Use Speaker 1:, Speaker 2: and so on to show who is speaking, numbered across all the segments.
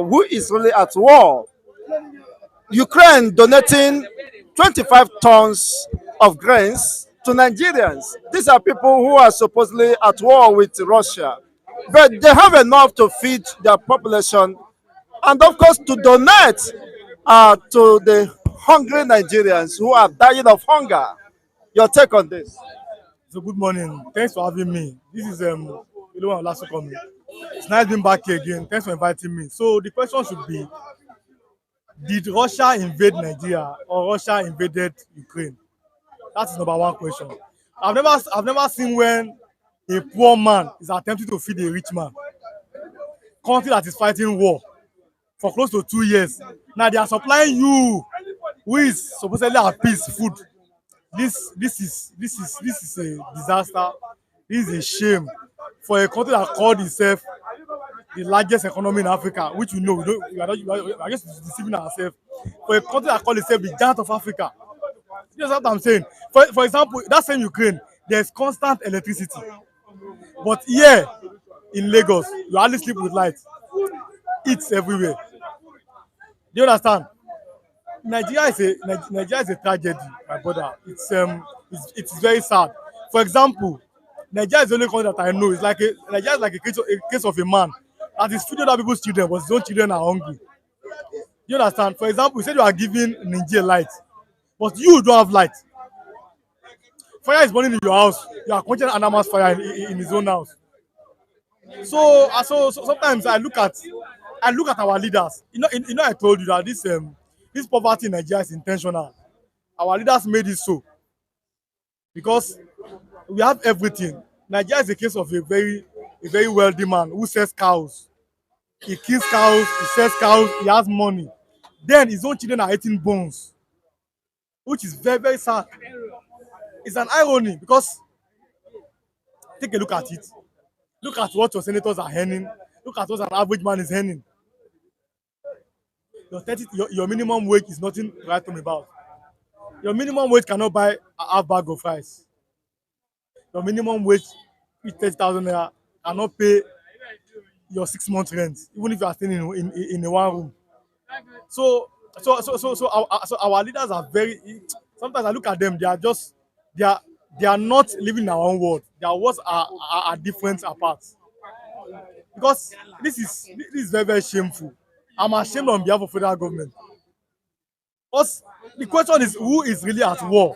Speaker 1: who is really at war. Ukraine donating 25 tons of grains to Nigerians. These are people who are supposedly at war with Russia, but they have enough to feed their population and, of course, to donate to the hungry Nigerians who are dying of hunger. Your take on this?
Speaker 2: So good morning. Thanks for having me. This is Ilowan Olasukomi. It's nice being back here again. Thanks for inviting me. So the question should be: did Russia invade Nigeria or Russia invaded Ukraine? That is number one question. I've never seen when a poor man is attempting to feed a rich man. Country that is fighting war for close to 2 years. Now they are supplying you, who is supposedly at peace, food. This is a disaster. This is a shame for a country that called itself the largest economy in Africa, which we know we are just deceiving ourselves. For a country that called itself the giant of Africa, you know what I'm saying? For example, that same Ukraine, there's constant electricity, but here in Lagos, you hardly sleep with light. It's everywhere. Do you understand? Nigeria is a tragedy, my brother. It's very sad. For example, Nigeria is the only country that I know. Nigeria is like a case of a man that is feeding other people's children, but his own children are hungry. You understand? For example, you said you are giving Nigeria light, but you don't have light. Fire is burning in your house. You are quenching animals fire in his own house. So sometimes I look at our leaders. I told you that this poverty in Nigeria is intentional. Our leaders made it so because we have everything. Nigeria is a case of a very wealthy man who sells cows. He kills cows, he sells cows, he has money. Then his own children are eating bones, which is very, very sad. It's an irony because take a look at it. Look at what your senators are earning. Look at what an average man is earning. Your minimum wage is nothing to write home about. Your minimum wage cannot buy a half bag of rice. Your minimum wage is 30,000 naira cannot pay your 6 months rent, even if you are staying in a one room. So our leaders are very. Sometimes I look at them. They are not living in our own world. Their worlds are different apart. Because this is very, very shameful. I'm ashamed on behalf of federal government. Because the question is, who is really at war?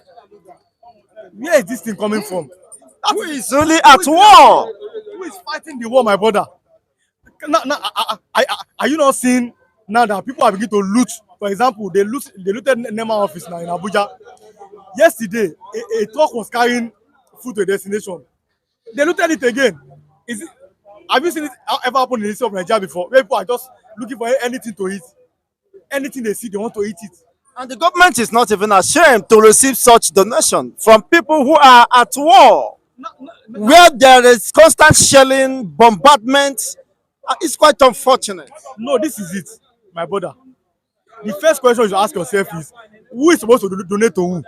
Speaker 2: Where is this thing coming from?
Speaker 1: Who is really at war?
Speaker 2: Who is fighting the war, my brother? Are you not seeing now that people are beginning to loot? For example, they looted NEMA office now in Abuja. Yesterday, a truck was carrying food to a destination. They looted it again. Have you seen it ever happen in the history of Nigeria before? Where people are just looking for anything to eat. Anything they see, they want to eat it.
Speaker 1: And the government is not even ashamed to receive such donation from people who are at war, where there is constant shelling, bombardment. It's quite unfortunate.
Speaker 2: No, this is it, my brother. The first question you should ask yourself is, who is supposed to donate to who?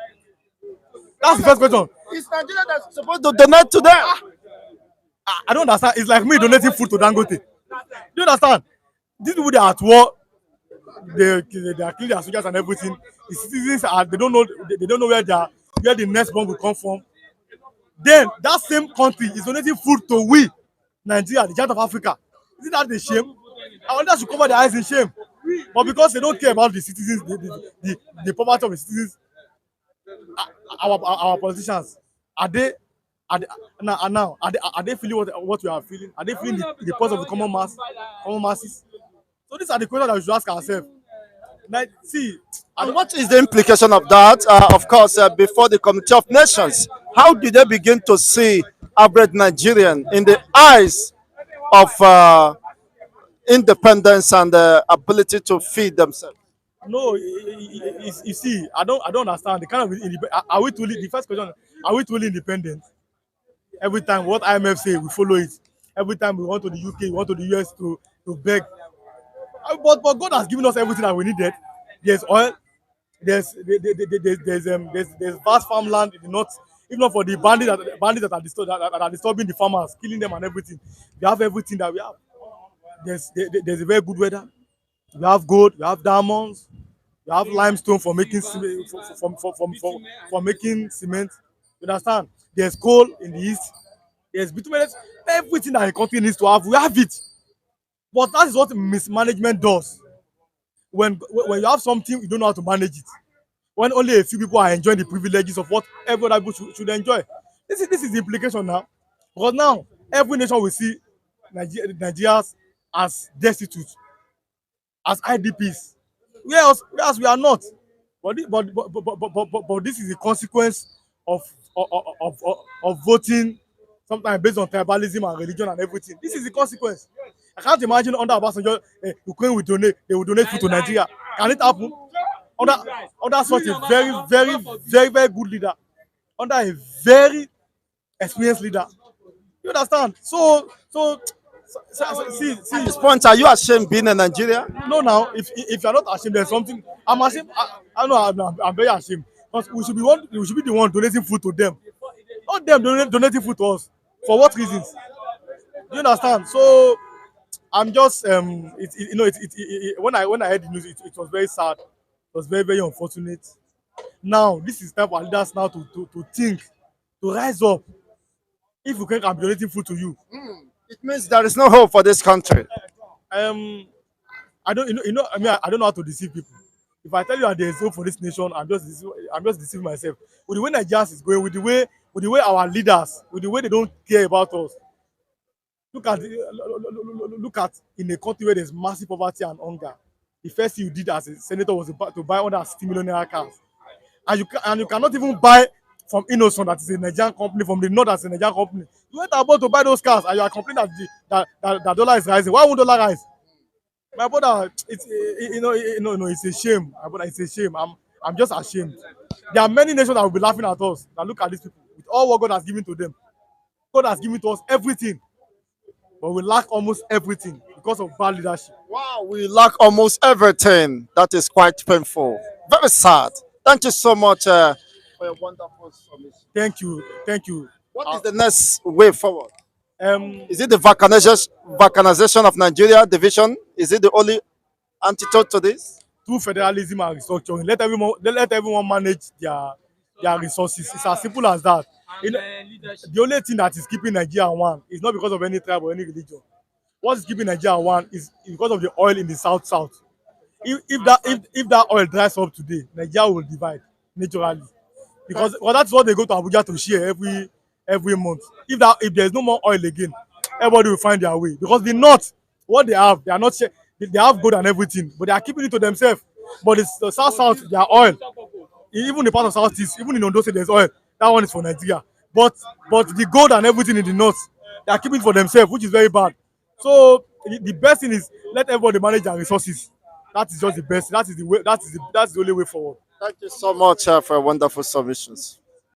Speaker 2: That's the first question.
Speaker 1: It's Nigeria that's supposed to donate to them.
Speaker 2: I don't understand. It's like me donating food to Dangote. Do you understand? These people, they are at war. They are killing their soldiers and everything. The citizens they don't know where the next bomb will come from. Then that same country is donating food to we, Nigeria, the giant of Africa. Isn't that the shame? I want us to cover their eyes in shame. But because they don't care about the citizens, the poverty of the citizens, our politicians, are they feeling what we are feeling? Are they feeling the pulse of the common masses? So these are the questions that we should ask ourselves. Like, see,
Speaker 1: And what is the implication of that? Of course, before the Committee of Nations, how do they begin to see average Nigerian in the eyes of independence and the ability to feed themselves?
Speaker 2: no, you see, I don't understand the kind of are we truly the first question? Are we truly independent? Every time what IMF say, we follow it. Every time we want to the UK, we want to the US to beg. But God has given us everything that we needed. There's oil, there's vast farmland in the north. Even not for the bandits that are disturbing the farmers, killing them and everything. We have everything that we have. There's a very good weather. You have gold, you have diamonds, you have limestone for making cement, for making cement. You understand? There's coal in the east. There's bituminous. Everything that a country needs to have, we have it. But that is what mismanagement does. When you have something, you don't know how to manage it. When only a few people are enjoying the privileges of what every other people should enjoy. This is the implication now. Because now every nation will see Nigerians as destitute, as IDPs. Whereas we are not. But this is the consequence of of voting sometimes based on tribalism and religion and everything. This is the consequence. I can't imagine under Obasanjo, Ukraine will donate, they will donate food to Nigeria. Can it happen? Under under such a very good leader, under a very experienced leader. You understand?
Speaker 1: At this point, are you ashamed being a Nigerian?
Speaker 2: No, now if you're not ashamed, there's something. I'm ashamed. I know I'm very ashamed. Because we should be the one donating food to them. Not them donating food to us. For what reasons? You understand? So I'm just when I heard the news, it was very sad. It was very unfortunate. Now this is time for our leaders now to think, to rise up. If Ukraine can be donating food to you,
Speaker 1: It means there is no hope for this country.
Speaker 2: um, I don't I mean I don't know how to deceive people. If I tell you that there is hope for this nation, I'm just deceiving myself. With the way Nigeria is going, with the way our leaders, with the way they don't care about us. Look at in a country where there's massive poverty and hunger. The first thing you did as a senator was to buy under 60 million naira cars, and you cannot even buy from Innocent, that is a Nigerian company, from the north, that's a Nigerian company. You went about to buy those cars and you are complaining that that dollar is rising. Why won't dollar rise? My brother, no, it's a shame. My brother, it's a shame. I'm just ashamed. There are many nations that will be laughing at us. That look at these people with all what God has given to them. God has given to us everything, but we lack almost everything because of bad leadership.
Speaker 1: Wow, we lack almost everything. That is quite painful. Very sad. Thank you so much for your wonderful submission.
Speaker 2: Thank you.
Speaker 1: What is the next way forward?
Speaker 2: Um,
Speaker 1: Is it the balkanization of Nigeria division? Is it the only antidote to this?
Speaker 2: through federalism and restructuring, let everyone manage their resources. It's as simple as that. You know, the only thing that is keeping Nigeria one is not because of any tribe or any religion. What is keeping Nigeria one is because of the oil in the south. If that oil dries up today, Nigeria will divide naturally, because that's what they go to Abuja to share every month. If there's no more oil again, everybody will find their way, because the north, what they have, they are not they have gold and everything, but they are keeping it to themselves. But it's the south, their oil, even the part of southeast, even in Ondo State, there's oil. That one is for Nigeria. But the gold and everything in the north, they are keeping it for themselves, which is very bad. So the best thing is let everybody manage their resources. That is just the best. That is the way. That's the only way forward.
Speaker 1: Thank you so much for wonderful submissions.